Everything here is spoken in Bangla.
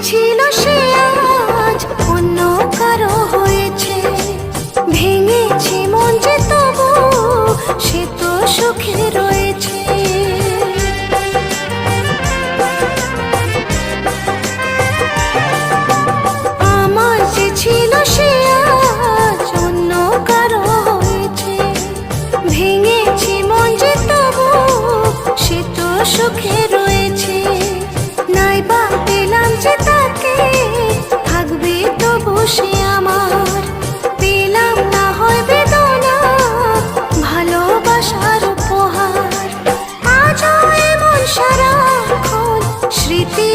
ছিল সে আজ অন্য কারো হয়েছে। ভেঙেছে মন যে তবু সে তো সুখে রয়েছে। আমার যে ছিল সে আজ অন্য কারো হয়েছে। ভেঙেছে মন যে তবু সে তো সুখে রয়েছে। নাইবা পেলাম যে তাকে থাকবে তবু সে আমার। পেলাম না হয় বেদনা ভালোবাসার উপহার। আজও এমন সারাক্ষণ স্মৃতি